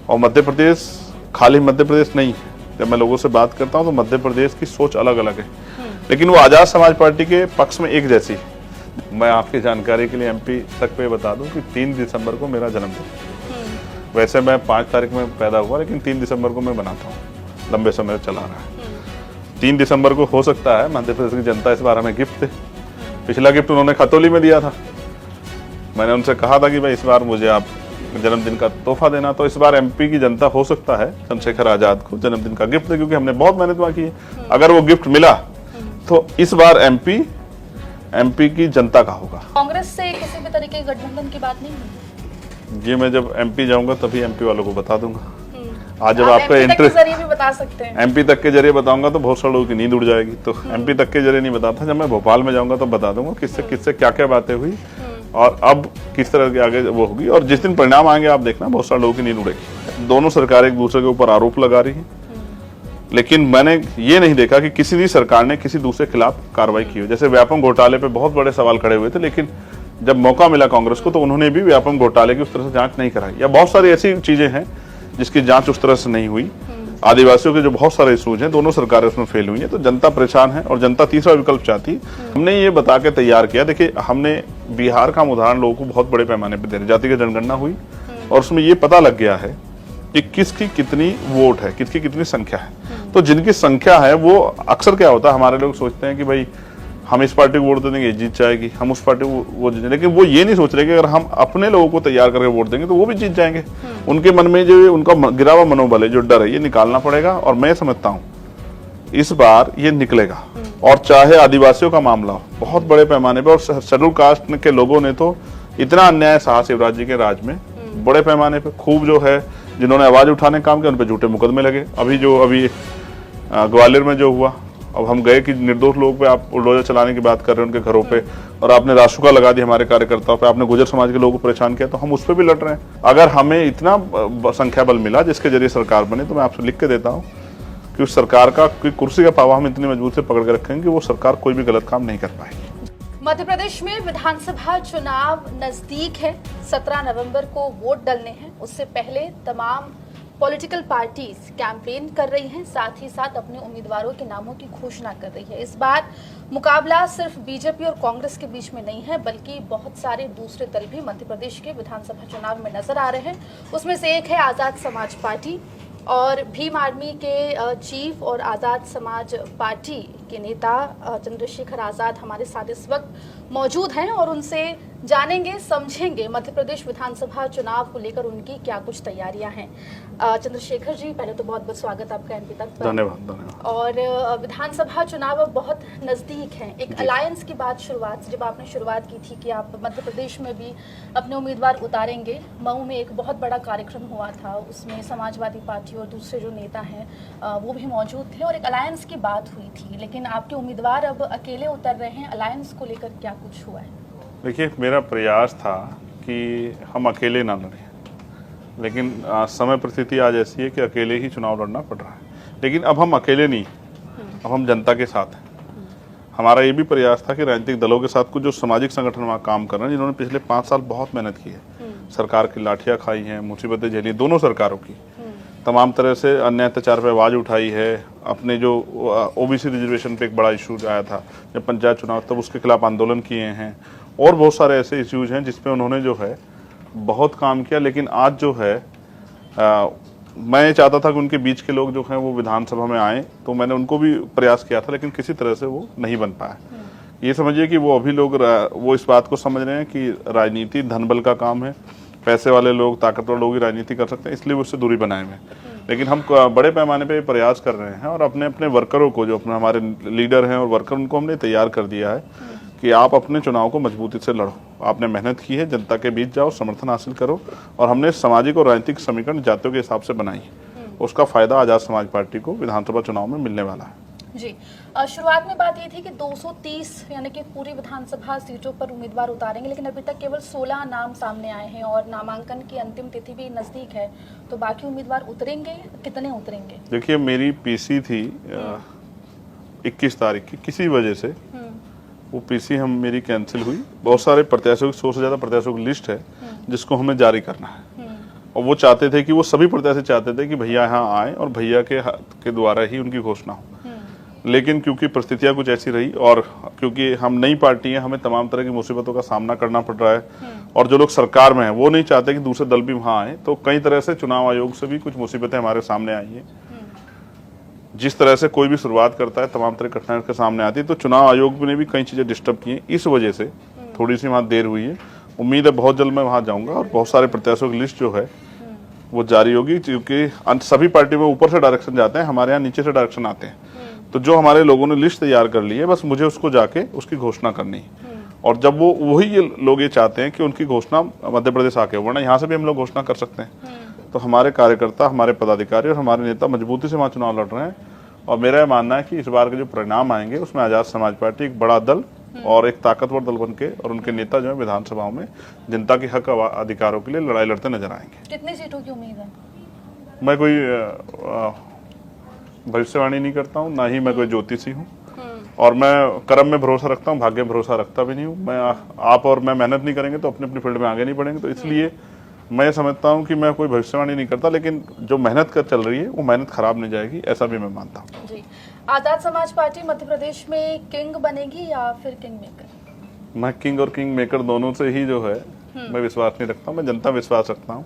और मध्य प्रदेश खाली मध्य प्रदेश नहीं है। जब मैं लोगों से बात करता हूं तो मध्य प्रदेश की सोच अलग अलग है, लेकिन वो आजाद समाज पार्टी के पक्ष में एक जैसी है। मैं आपकी जानकारी के लिए एमपी तक पे बता दूं कि 3 दिसंबर को मेरा जन्मदिन। वैसे मैं 5 तारीख में पैदा हुआ, लेकिन 3 दिसंबर को मैं बनाता हूँ, लंबे समय चला रहा है। 3 दिसंबर को हो सकता है मध्य प्रदेश की जनता इस बार हमें गिफ्ट दे। पिछला गिफ्ट उन्होंने खतौली में दिया था। मैंने उनसे कहा था कि भाई इस बार मुझे आप जन्मदिन का तोहफा देना, तो इस बार एमपी की जनता हो सकता है चंद्रशेखर आजाद को जन्मदिन का गिफ्ट दे, क्योंकि हमने बहुत मेहनत वहां की है। अगर वो गिफ्ट मिला तो इस बार एमपी की जनता का होगा। कांग्रेस से किसी भी तरीके के गठबंधन की बात नहीं है? ये मैं जब एमपी जाऊंगा तभी एमपी वालों को बता दूंगा। आज जब आप आपका एमपी तक के इंटरेस्ट जरिए भी बता सकते हैं। एमपी तक के जरिए बताऊंगा तो बहुत सारे लोगों की नींद उड़ जाएगी, तो एमपी तक के जरिए नहीं बताता। जब मैं भोपाल में जाऊंगा तो बता दूंगा किससे क्या क्या बातें हुई और अब किस तरह के आगे वो होगी। और जिस दिन परिणाम आएंगे आप देखना बहुत सारे लोगों की नींद उड़ेगी। दोनों सरकारें एक दूसरे के ऊपर आरोप लगा रही हैं, लेकिन मैंने ये नहीं देखा कि किसी भी सरकार ने किसी दूसरे के खिलाफ कार्रवाई की हो। जैसे व्यापम घोटाले पे बहुत बड़े सवाल खड़े हुए थे, लेकिन जब मौका मिला कांग्रेस को तो उन्होंने भी व्यापम घोटाले की उस तरह से जांच नहीं कराई। या बहुत सारी ऐसी चीजें हैं जिसकी जांच उस तरह से नहीं हुई। आदिवासियों के जो बहुत सारे इशूज हैं, दोनों सरकारें उसमें फेल हुई हैं, तो जनता परेशान है और जनता तीसरा विकल्प चाहती। हमने ये बता के तैयार किया। देखिए, हमने बिहार का उदाहरण लोगों को बहुत बड़े पैमाने पर दे रहे। जाति की जनगणना हुई और उसमें ये पता लग गया है कि किसकी कितनी वोट है, किसकी कितनी संख्या है। तो जिनकी संख्या है वो अक्सर क्या होता है, हमारे लोग सोचते हैं कि भाई हम इस पार्टी को वोट दे देंगे, जीत जाएगी, हम उस पार्टी को वो जीत, लेकिन वो ये नहीं सोच रहे कि अगर हम अपने लोगों को तैयार करके वोट देंगे तो वो भी जीत जाएंगे। उनके मन में जो उनका गिरा हुआ मनोबल है, जो डर है, ये निकालना पड़ेगा। और मैं समझता हूँ इस बार ये निकलेगा। और चाहे आदिवासियों का मामला हो बहुत बड़े पैमाने पर, और शेड्यूल कास्ट के लोगों ने तो इतना अन्याय सहा शिवराज जी के राज में बड़े पैमाने पर। खूब जो है जिन्होंने आवाज उठाने काम किया उन पर झूठे मुकदमे लगे। अभी ग्वालियर में जो हुआ, अब हम गए कि निर्दोष लोग पे आप बुलडोजर चलाने की बात कर रहे हैं उनके घरों पे, और आपने रासुका लगा दी हमारे कार्यकर्ताओं पे, आपने गुर्जर समाज के लोगों को परेशान किया, तो हम उस पर भी लड़ रहे हैं। अगर हमें इतना संख्या बल मिला जिसके जरिए सरकार बने, तो मैं आपसे लिख के देता हूँ कि उस सरकार का कुर्सी का पावा हम इतनी मजबूत से पकड़ के रखेंगे कि वो सरकार कोई भी गलत काम नहीं कर पाएगी। मध्य प्रदेश में विधानसभा चुनाव नजदीक है। 17 नवंबर को वोट डलने हैं। उससे पहले तमाम पॉलिटिकल पार्टीज कैंपेन कर रही हैं, साथ ही साथ अपने उम्मीदवारों के नामों की घोषणा कर रही है। इस बार मुकाबला सिर्फ बीजेपी और कांग्रेस के बीच में नहीं है, बल्कि बहुत सारे दूसरे दल भी मध्य प्रदेश के विधानसभा चुनाव में नजर आ रहे हैं। उसमें से एक है आजाद समाज पार्टी, और भीम आर्मी के चीफ और आजाद समाज पार्टी के नेता चंद्रशेखर आजाद हमारे साथ इस वक्त मौजूद हैं और उनसे जानेंगे, समझेंगे मध्य प्रदेश विधानसभा चुनाव को लेकर उनकी क्या कुछ तैयारियां हैं। चंद्रशेखर जी, पहले तो बहुत बहुत स्वागत आपका एमपी तक। धन्यवाद। और विधानसभा चुनाव अब बहुत नजदीक है। एक अलायंस की बात जब आपने शुरुआत की थी कि आप मध्य प्रदेश में भी अपने उम्मीदवार उतारेंगे, मऊ में एक बहुत बड़ा कार्यक्रम हुआ था, उसमें समाजवादी पार्टी और दूसरे जो नेता हैं वो भी मौजूद थे और एक अलायंस की बात हुई थी। लेकिन आपके उम्मीदवार अब अकेले उतर रहे हैं, अलायंस को लेकर क्या कुछ हुआ है? देखिए, मेरा प्रयास था कि हम अकेले ना लड़ें, लेकिन समय परिस्थिति आज ऐसी है कि अकेले ही चुनाव लड़ना पड़ रहा है। लेकिन अब हम अकेले नहीं, अब हम जनता के साथ हैं। हमारा ये भी प्रयास था कि राजनीतिक दलों के साथ कुछ जो सामाजिक संगठन वहाँ काम कर रहे हैं, जिन्होंने पिछले 5 साल बहुत मेहनत की है, सरकार की लाठियाँ खाई हैं, मुसीबतें झेली, दोनों सरकारों की, तमाम तरह से अन्याय अत्याचार पर आवाज़ उठाई है। अपने जो ओबीसी रिजर्वेशन पे एक बड़ा इशू आया था जब पंचायत चुनाव, तब उसके खिलाफ आंदोलन किए हैं, और बहुत सारे ऐसे इश्यूज हैं जिसपे उन्होंने जो है बहुत काम किया। लेकिन आज जो है मैं चाहता था कि उनके बीच के लोग जो हैं वो विधानसभा में आए, तो मैंने उनको भी प्रयास किया था, लेकिन किसी तरह से वो नहीं बन पाया। ये समझिए कि वो अभी लोग वो इस बात को समझ रहे हैं कि राजनीति धनबल का काम है, पैसे वाले लोग, ताकतवर लोग ही राजनीति कर सकते हैं, इसलिए वो उससे दूरी बनाए हुए हैं। लेकिन हम बड़े पैमाने पे प्रयास कर रहे हैं और अपने अपने वर्करों को, जो अपने हमारे लीडर हैं और वर्कर, उनको हमने तैयार कर दिया है कि आप अपने चुनाव को मजबूती से लड़ो। आपने मेहनत की है, जनता के बीच जाओ, समर्थन हासिल करो। और हमने सामाजिक और राजनीतिक समीकरण जातियों के हिसाब से बनाई, उसका फायदा आजाद समाज पार्टी को विधानसभा चुनाव में मिलने वाला है। जी, शुरुआत में बात ये थी कि 230 यानी कि पूरी विधानसभा सीटों पर उम्मीदवार उतारेंगे, लेकिन अभी तक केवल 16 नाम सामने आए हैं और नामांकन की अंतिम तिथि भी नजदीक है, तो बाकी उम्मीदवार उतरेंगे, कितने उतरेंगे? देखिए, मेरी पीसी थी 21 तारीख की, किसी वजह से वो पीसी मेरी कैंसिल हुई। बहुत सारे प्रत्याशियों की, 100 से ज़्यादा प्रत्याशियों की लिस्ट है जिसको हमें जारी करना है। और वो चाहते थे कि वो सभी प्रत्याशी चाहते थे कि भैया यहाँ आए और भैया के द्वारा ही उनकी घोषणा हो। लेकिन क्योंकि परिस्थितियां कुछ ऐसी रही और क्योंकि हम नई पार्टी हैं, हमें तमाम तरह की मुसीबतों का सामना करना पड़ रहा है और जो लोग सरकार में हैं वो नहीं चाहते कि दूसरे दल भी वहां आए, तो कई तरह से चुनाव आयोग से भी कुछ मुसीबतें हमारे सामने आई हैं। जिस तरह से कोई भी शुरुआत करता है तमाम तरह की कठिनाइयों के सामने आती है, तो चुनाव आयोग ने भी कई चीजें डिस्टर्ब की हैं, इस वजह से थोड़ी सी वहां देर हुई है। उम्मीद है बहुत जल्द मैं वहां जाऊंगा और बहुत सारे प्रत्याशियों की लिस्ट जो है वो जारी होगी, क्योंकि सभी पार्टी में ऊपर से डायरेक्शन जाते हैं, हमारे यहाँ नीचे से डायरेक्शन आते हैं। तो जो हमारे लोगों ने लिस्ट तैयार कर ली है, बस मुझे उसको जाके उसकी घोषणा करनी है। और जब वो वही ये लोग ये चाहते हैं कि उनकी घोषणा मध्य प्रदेश आके, वरना यहाँ से भी हम लोग घोषणा कर सकते हैं। तो हमारे कार्यकर्ता, हमारे पदाधिकारी और हमारे नेता मजबूती से वहाँ चुनाव लड़ रहे हैं और मेरा यह मानना है कि इस बार के जो परिणाम आएंगे उसमें आजाद समाज पार्टी एक बड़ा दल और एक ताकतवर दल बन के, और उनके नेता जो है विधानसभाओं में जनता के हक अधिकारों के लिए लड़ाई लड़ते नजर आएंगे। कितनी सीटों की उम्मीद है? मैं कोई भविष्यवाणी नहीं करता हूँ, ना ही मैं कोई ज्योतिषी हूँ और मैं कर्म में भरोसा रखता हूँ, भाग्य में भरोसा रखता भी नहीं हूँ। मैं आप और मैं मेहनत नहीं करेंगे तो अपनी अपनी फील्ड में आगे नहीं बढ़ेंगे। तो इसलिए मैं समझता हूँ कि मैं कोई भविष्यवाणी नहीं करता, लेकिन जो मेहनत कर चल रही है वो मेहनत खराब नहीं जाएगी, ऐसा भी मैं मानता हूँ। जी, आजाद समाज पार्टी मध्य प्रदेश में किंग बनेगी या फिर किंग मेकर? मैं किंग और किंग मेकर दोनों से ही जो है मैं विश्वास नहीं रखता हूँ, मैं जनता विश्वास रखता हूँ।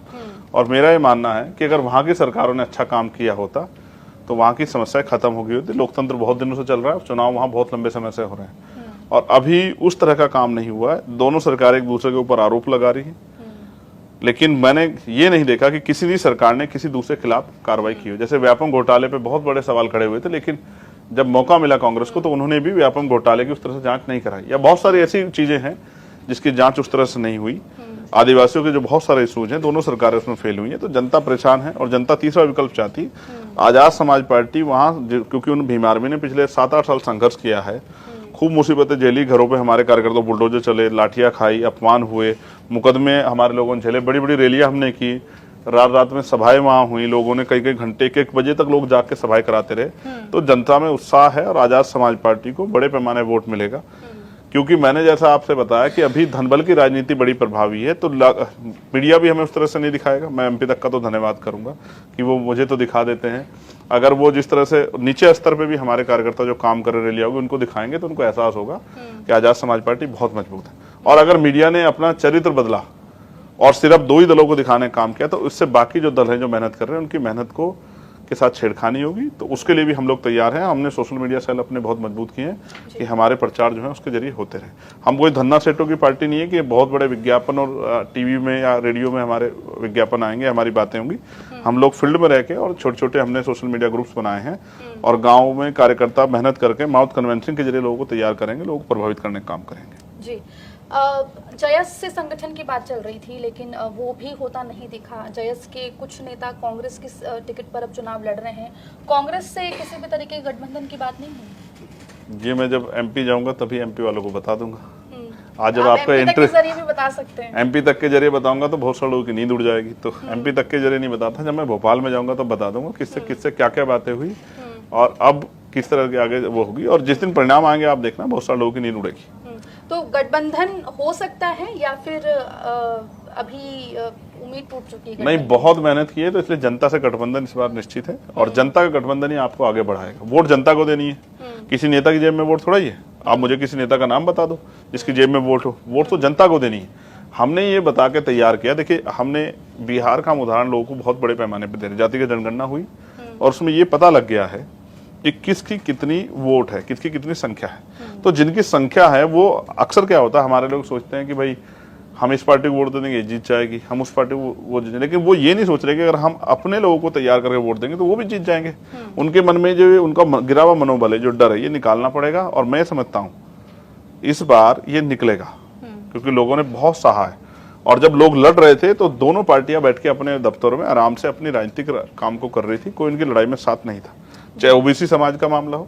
और मेरा ये मानना है कि अगर वहाँ की सरकारों ने अच्छा काम किया होता तो वहाँ की समस्या खत्म हो गई होती। लोकतंत्र बहुत दिनों से चल रहा है, चुनाव वहाँ बहुत लंबे समय से हो रहे हैं और अभी उस तरह का काम नहीं हुआ है। दोनों सरकारें एक दूसरे के ऊपर आरोप लगा रही है, लेकिन मैंने ये नहीं देखा कि किसी भी सरकार ने किसी दूसरे के खिलाफ कार्रवाई की हो। जैसे व्यापम घोटाले पे बहुत बड़े सवाल खड़े हुए थे, लेकिन जब मौका मिला कांग्रेस को तो उन्होंने भी व्यापम घोटाले की उस तरह से जांच नहीं कराई। या बहुत सारी ऐसी चीजें हैं जिसकी जांच उस तरह से नहीं हुई। आदिवासियों के जो बहुत सारे इशूज हैं, दोनों सरकारें उसमें फेल हुई हैं, तो जनता परेशान है और जनता तीसरा विकल्प चाहती। आजाद समाज पार्टी वहां, क्योंकि उन भीम आर्मी ने पिछले 7-8 साल संघर्ष किया है, खूब मुसीबतें झेली, घरों पे हमारे कार्यकर्ता बुलडोजर चले, लाठियां खाई, अपमान हुए, मुकदमे हमारे लोगों ने झेले, बड़ी बड़ी रैलियां हमने की, रात रात में सभाएं वहां हुई, लोगों ने कई कई घंटे, 1-1 बजे तक लोग जाके सभाएं कराते रहे। तो जनता में उत्साह है और आजाद समाज पार्टी को बड़े पैमाने वोट मिलेगा, क्योंकि मैंने जैसा आपसे बताया कि अभी धनबल की राजनीति बड़ी प्रभावी है। तो मीडिया भी हमें उस तरह से नहीं दिखाएगा। मैं एमपी तक का तो धन्यवाद करूंगा कि वो मुझे तो दिखा देते हैं। अगर वो जिस तरह से नीचे स्तर पे भी हमारे कार्यकर्ता जो काम कर रहे होगी उनको दिखाएंगे तो उनको एहसास होगा कि आजाद समाज पार्टी बहुत मजबूत है। और अगर मीडिया ने अपना चरित्र बदला और सिर्फ 2 ही दलों को दिखाने का काम किया, तो उससे बाकी जो दल हैं जो मेहनत कर रहे हैं उनकी मेहनत को के साथ छेड़खानी होगी। तो उसके लिए भी हम लोग तैयार हैं। हमने सोशल मीडिया सेल अपने बहुत मजबूत किए हैं कि हमारे प्रचार जो है उसके जरिए होते रहे। हम कोई धन्ना सेठों की पार्टी नहीं है कि बहुत बड़े विज्ञापन और टीवी में या रेडियो में हमारे विज्ञापन आएंगे, हमारी बातें होंगी। हम लोग फील्ड में रह के और छोटे छोटे हमने सोशल मीडिया ग्रुप्स बनाए हैं और गाँव में कार्यकर्ता मेहनत करके माउथ कन्वेंसिंग के जरिए लोगों को तैयार करेंगे, लोगों को प्रभावित करने का काम करेंगे। जी, जयस से संगठन की बात चल रही थी, लेकिन वो भी होता नहीं दिखा। जयस के कुछ नेता कांग्रेस की टिकट पर अब चुनाव लड़ रहे हैं। कांग्रेस से किसी भी तरीके के गठबंधन की बात नहीं हुई? जी, मैं जब एमपी जाऊंगा तभी एमपी वालों को बता दूंगा। आज जब आपका इंटरेस्ट भी बता सकते हैं। एमपी तक के जरिए बताऊंगा तो बहुत सारे लोगों की नींद उड़ जाएगी, तो एमपी तक के जरिए नहीं बताता। जब मैं भोपाल में जाऊंगा तो बता दूंगा किससे किससे क्या क्या बातें हुई और अब किस तरह के आगे वो होगी। और जिस दिन परिणाम आएंगे आप देखना बहुत सारे लोगों की नींद उड़ेगी। तो गठबंधन हो सकता है या फिर अभी उम्मीद टूट चुकी है? नहीं, बहुत मेहनत की है, तो इसलिए जनता से गठबंधन इस बार निश्चित है और जनता का गठबंधन ही आपको आगे बढ़ाएगा। वोट जनता को देनी है, किसी नेता की जेब में वोट थोड़ा ही है। आप मुझे किसी नेता का नाम बता दो जिसकी जेब में वोट हो, वोट तो जनता को देनी है। हमने ये बता के तैयार किया। देखिए, हमने बिहार का उदाहरण लोगों को बहुत बड़े पैमाने पर दे रहे। जाति की जनगणना हुई और उसमें ये पता लग गया है कि किसकी कितनी वोट है, किसकी कितनी संख्या है। तो जिनकी संख्या है वो अक्सर क्या होता है, हमारे लोग सोचते हैं कि भाई हम इस पार्टी को वोट दे देंगे जीत जाएगी, हम उस पार्टी को वोट देंगे, लेकिन वो ये नहीं सोच रहे कि अगर हम अपने लोगों को तैयार करके वोट देंगे तो वो भी जीत जाएंगे। उनके मन में जो उनका गिरा हुआ मनोबल है, जो डर है, ये निकालना पड़ेगा। और मैं समझता हूँ इस बार ये निकलेगा, क्योंकि लोगों ने बहुत सहा है। और जब लोग लड़ रहे थे तो दोनों पार्टियां बैठ के अपने दफ्तरों में आराम से अपनी राजनीतिक काम को कर रही थी। कोई उनकी लड़ाई में साथ नहीं था, चाहे ओबीसी समाज का मामला हो,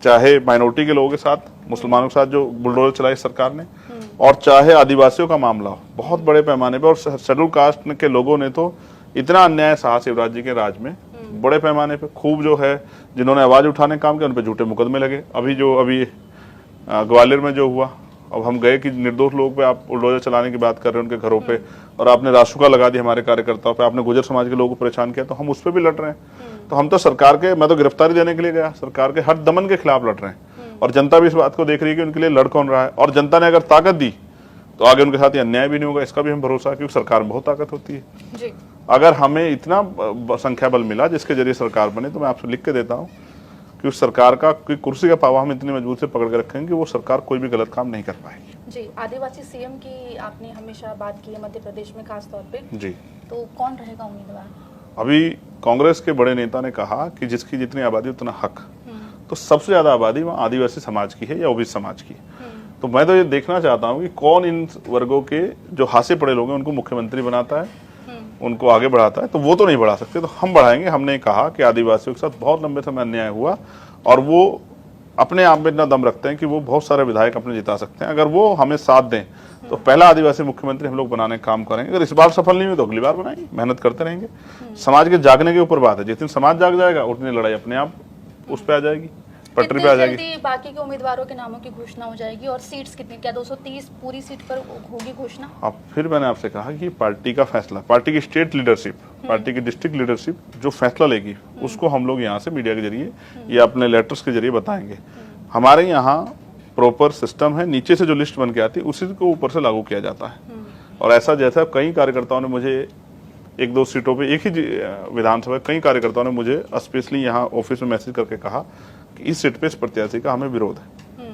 चाहे माइनॉरिटी के लोगों के साथ, मुसलमानों के साथ जो बुलडोजर चलाई सरकार ने, और चाहे आदिवासियों का मामला हो, बहुत बड़े पैमाने पे। और शेड्यूल कास्ट के लोगों ने तो इतना अन्याय सहा शिवराज जी के राज में, बड़े पैमाने पे खूब जो है जिन्होंने आवाज उठाने का काम किया उन पे झूठे मुकदमे लगे। अभी ग्वालियर में जो हुआ अब हम गए कि निर्दोष लोगों पे आप बुलडोजर चलाने की बात कर रहे हैं उनके घरों पे, और आपने रासुका लगा दी हमारे कार्यकर्ताओं पे, आपने गुजर समाज के लोगों को परेशान किया, तो हम उस पर भी लड़ रहे हैं। तो हम तो सरकार के, मैं तो गिरफ्तारी देने के लिए गया, सरकार के हर दमन के खिलाफ लड़ रहे हैं। और जनता भी इस बात को देख रही है कि उनके लिए लड़ कौन रहा है, और जनता ने अगर ताकत दी तो आगे उनके साथ ये अन्याय भी नहीं होगा, इसका भी हम भरोसा है, क्योंकि सरकार में बहुत ताकत होती है जी। अगर हमें इतना संख्या बल मिला जिसके जरिए सरकार बने, तो मैं आपसे लिख के देता हूँ कि उस सरकार का कोई कुर्सी का पावा हम इतनी मजबूत से पकड़ के रखेंगे कि वो सरकार कोई भी गलत काम नहीं कर पाएगी। जी, आदिवासी सीएम की आपने हमेशा बात की है मध्य प्रदेश में खास तौर पे, जी, तो कौन रहेगा उम्मीदवार? अभी कांग्रेस के बड़े नेता ने कहा कि जिसकी जितनी आबादी उतना हक, तो सबसे ज्यादा आबादी वहाँ आदिवासी समाज की है या ओबीसी समाज की। तो मैं तो ये देखना चाहता हूँ कि कौन इन वर्गों के जो हासे पड़े लोग हैं उनको मुख्यमंत्री बनाता है, उनको आगे बढ़ाता है। तो वो तो नहीं बढ़ा सकते, तो हम बढ़ाएंगे। हमने कहा कि आदिवासियों के साथ बहुत लंबे समय अन्याय हुआ, और वो अपने आप में इतना दम रखते हैं कि वो बहुत सारे विधायक अपने जिता सकते हैं। अगर वो हमें साथ दें तो पहला आदिवासी मुख्यमंत्री हम लोग बनाने का काम करेंगे। अगर इस बार सफल नहीं हुई तो अगली बार बनाएंगे, मेहनत करते रहेंगे। समाज के जागने के ऊपर बात है, जिस दिन समाज जाग जाएगा उतनी लड़ाई अपने आप उस पर आ जाएगी, पटरी पे आ जाएगी। जल्दी बाकी के उम्मीदवारों के नामों की घोषणा हो जाएगी, और सीट्स कितनी, क्या 230 पूरी सीट पर होगी घोषणा? अब फिर मैंने आपसे कहा कि पार्टी का फैसला, पार्टी की स्टेट लीडरशिप, पार्टी की डिस्ट्रिक्ट लीडरशिप जो फैसला लेगी उसको हम लोग यहाँ से मीडिया के जरिए या अपने लेटर्स के जरिए बताएंगे। हमारे यहाँ प्रॉपर सिस्टम है, नीचे से जो लिस्ट बन के आती है उसी को ऊपर से लागू किया जाता है। और ऐसा जैसा कई कार्यकर्ताओं ने मुझे एक दो सीटों पे, एक ही विधानसभा कई कार्यकर्ताओं ने मुझे स्पेशली यहाँ ऑफिस में मैसेज करके कहा कि इस सीट पे इस प्रत्याशी का हमें विरोध है।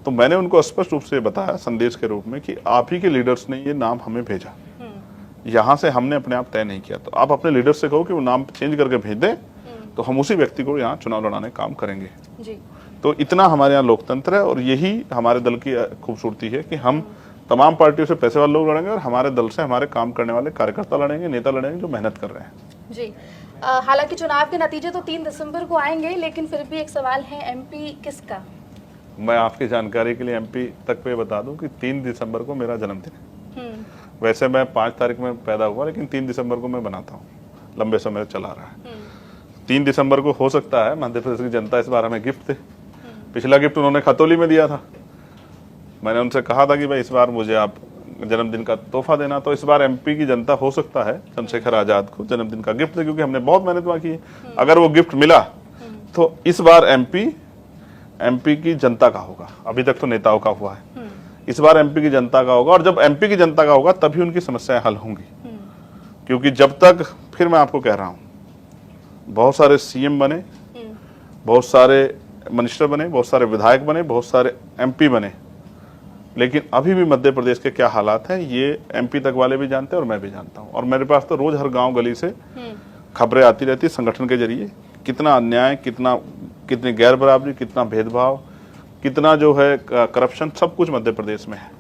तो मैंने उनको स्पष्ट रूप से बताया संदेश के रूप में कि आप ही के लीडर्स ने ये नाम हमें भेजा, यहाँ से हमने अपने आप तय नहीं किया। तो आप अपने लीडर से कहो कि वो नाम चेंज करके भेज दें, तो हम उसी व्यक्ति को यहाँ चुनाव लड़ाने का काम करेंगे जी। तो इतना हमारे यहाँ लोकतंत्र है, और यही हमारे दल की खूबसूरती है कि हम तमाम पार्टियों से पैसे वाले लोग लड़ेंगे, और हमारे दल से हमारे काम करने वाले कार्यकर्ता लड़ेंगे, नेता लड़ेंगे जो मेहनत कर रहे हैं। जी, हालांकि चुनाव के नतीजे तो 3 दिसंबर को आएंगे, लेकिन फिर भी एक सवाल है, एमपी किसका? मैं आपकी जानकारी के लिए एमपी तक पे बता दूं कि 3 दिसंबर को मेरा जन्मदिन है। वैसे मैं 5 तारीख में पैदा हुआ, लेकिन 3 दिसंबर को मैं बनाता हूँ, लंबे समय चला रहा है। 3 दिसंबर को हो सकता है मध्य प्रदेश की जनता इस बार हमें गिफ्ट दे। पिछला गिफ्ट उन्होंने खतौली में दिया था, मैंने उनसे कहा था कि भाई इस बार मुझे आप जन्मदिन का तोहफा देना। तो इस बार एमपी की जनता हो सकता है चंद्रशेखर आजाद को जन्मदिन का गिफ्ट दे, क्योंकि हमने बहुत मेहनत वहां की है। अगर वो गिफ्ट मिला तो इस बार एमपी की जनता का होगा, अभी तक तो नेताओं का हुआ है, इस बार एमपी की जनता का होगा। और जब एमपी की जनता का होगा तभी उनकी समस्याएं हल होंगी, क्योंकि जब तक, फिर मैं आपको कह रहा हूं, बहुत सारे सीएम बने, बहुत सारे मिनिस्टर बने, बहुत सारे विधायक बने, बहुत सारे एमपी बने, लेकिन अभी भी मध्य प्रदेश के क्या हालात हैं ये एमपी तक वाले भी जानते हैं और मैं भी जानता हूं। और मेरे पास तो रोज हर गांव गली से खबरें आती रहती संगठन के जरिए, कितना अन्याय, कितनी गैर बराबरी, कितना भेदभाव, कितना जो है करप्शन, सब कुछ मध्य प्रदेश में है।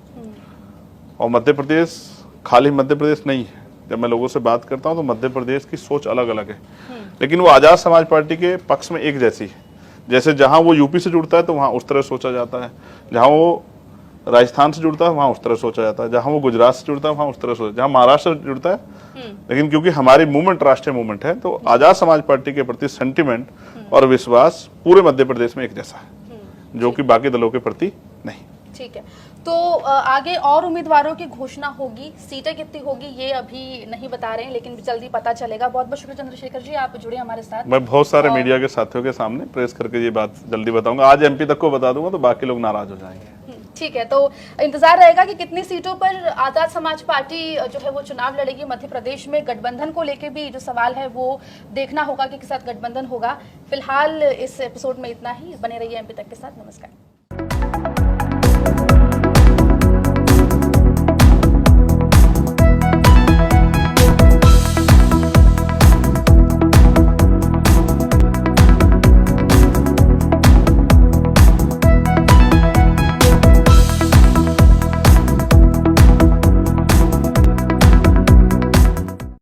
और मध्य प्रदेश खाली मध्य प्रदेश नहीं है। जब मैं लोगों से बात करता हूं तो मध्य प्रदेश की सोच अलग अलग है, लेकिन वो आजाद समाज पार्टी के पक्ष में एक जैसी है। जैसे जहां वो यूपी से जुड़ता है तो वहां उस तरह सोचा जाता है, जहां वो राजस्थान से जुड़ता है वहां उस तरह सोचा जाता है, जहां वो गुजरात से जुड़ता है वहां उस तरह सोचा, जहां महाराष्ट्र से जुड़ता है। लेकिन क्योंकि हमारी मूवमेंट राष्ट्रीय मूवमेंट है, तो आजाद समाज पार्टी के प्रति सेंटिमेंट और विश्वास पूरे मध्य प्रदेश में एक जैसा है, जो कि बाकी दलों के प्रति नहीं। ठीक है, तो आगे और उम्मीदवारों की घोषणा होगी, सीटें कितनी होगी ये अभी नहीं बता रहे हैं, लेकिन जल्दी पता चलेगा। बहुत बहुत शुक्रिया चंद्रशेखर जी, आप जुड़े हमारे साथ। मैं बहुत सारे मीडिया के साथियों के सामने प्रेस करके ये बात जल्दी बताऊंगा। आज एमपी तक को बता दूंगा तो बाकी लोग नाराज हो जाएंगे। ठीक है, तो इंतजार रहेगा कि कितनी सीटों पर आजाद समाज पार्टी जो है वो चुनाव लड़ेगी। मध्य प्रदेश में गठबंधन को लेकर भी जो सवाल है वो देखना होगा कि किसके साथ गठबंधन होगा। फिलहाल इस एपिसोड में इतना ही, बने रहिए एमपी तक के साथ। नमस्कार।